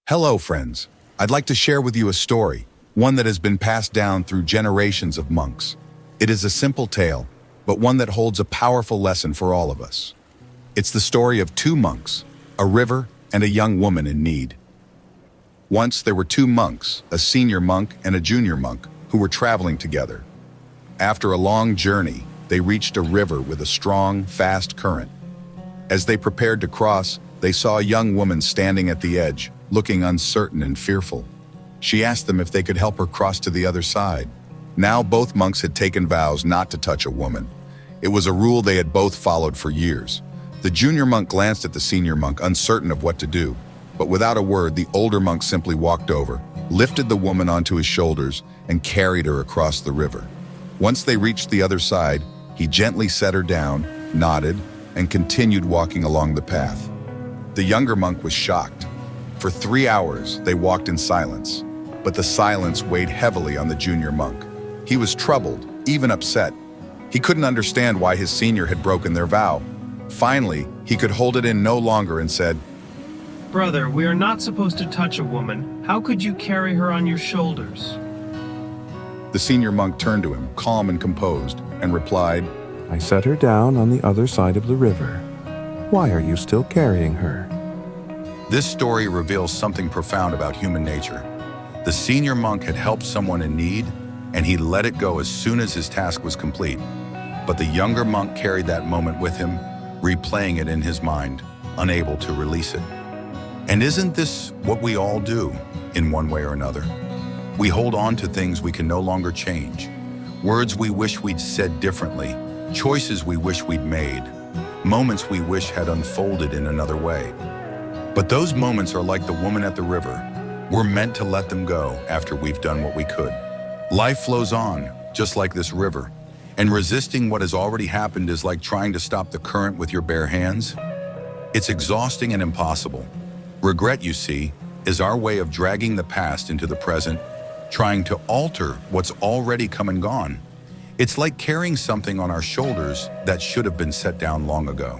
Hello, friends. I'd like to share with you a story, one that has been passed down through generations of monks. It is a simple tale, but one that holds a powerful lesson for all of us. It's the story of two monks, a river and a young woman in need. Once there were two monks, a senior monk and a junior monk, who were traveling together. After a long journey, they reached a river with a strong, fast current. As they prepared to cross, they saw a young woman standing at the edge, looking uncertain and fearful. She asked them if they could help her cross to the other side. Now both monks had taken vows not to touch a woman. It was a rule they had both followed for years. The junior monk glanced at the senior monk, uncertain of what to do. But without a word, the older monk simply walked over, lifted the woman onto his shoulders, and carried her across the river. Once they reached the other side, he gently set her down, nodded, and continued walking along the path. The younger monk was shocked. For 3 hours, they walked in silence, but the silence weighed heavily on the junior monk. He was troubled, even upset. He couldn't understand why his senior had broken their vow. Finally, he could hold it in no longer and said, "Brother, we are not supposed to touch a woman. How could you carry her on your shoulders?" The senior monk turned to him, calm and composed, and replied, I set her down on the other side of the river. Why are you still carrying her? This story reveals something profound about human nature. The senior monk had helped someone in need, and he let it go as soon as his task was complete. But the younger monk carried that moment with him, replaying it in his mind, unable to release it. And isn't this what we all do, in one way or another? We hold on to things we can no longer change, words we wish we'd said differently, choices we wish we'd made, moments we wish had unfolded in another way. But those moments are like the woman at the river. We're meant to let them go after we've done what we could. Life flows on, just like this river, and resisting what has already happened is like trying to stop the current with your bare hands. It's exhausting and impossible. Regret, you see, is our way of dragging the past into the present, trying to alter what's already come and gone. It's like carrying something on our shoulders that should have been set down long ago.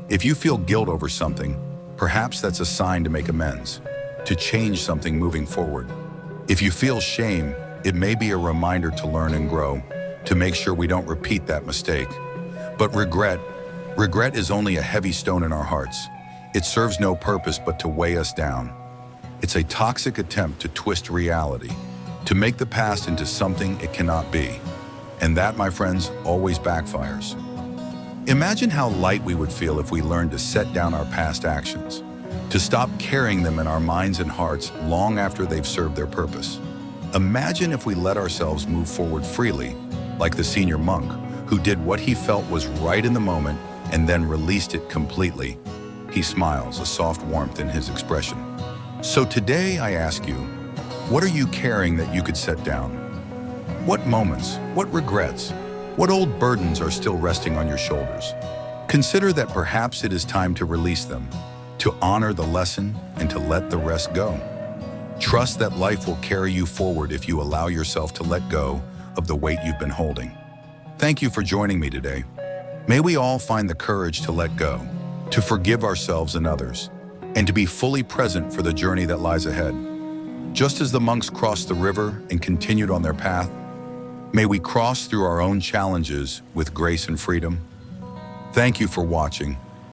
If you feel guilt over something, perhaps that's a sign to make amends, to change something moving forward. If you feel shame, it may be a reminder to learn and grow, to make sure we don't repeat that mistake. But regret is only a heavy stone in our hearts. It serves no purpose but to weigh us down. It's a toxic attempt to twist reality, to make the past into something it cannot be. And that, my friends, always backfires. Imagine how light we would feel if we learned to set down our past actions, to stop carrying them in our minds and hearts long after they've served their purpose. Imagine if we let ourselves move forward freely, like the senior monk, who did what he felt was right in the moment and then released it completely. He smiles, a soft warmth in his expression. So today I ask you, what are you carrying that you could set down? What moments, what regrets, what old burdens are still resting on your shoulders? Consider that perhaps it is time to release them, to honor the lesson and to let the rest go. Trust that life will carry you forward if you allow yourself to let go of the weight you've been holding. Thank you for joining me today. May we all find the courage to let go, to forgive ourselves and others, and to be fully present for the journey that lies ahead. Just as the monks crossed the river and continued on their path, may we cross through our own challenges with grace and freedom. Thank you for watching.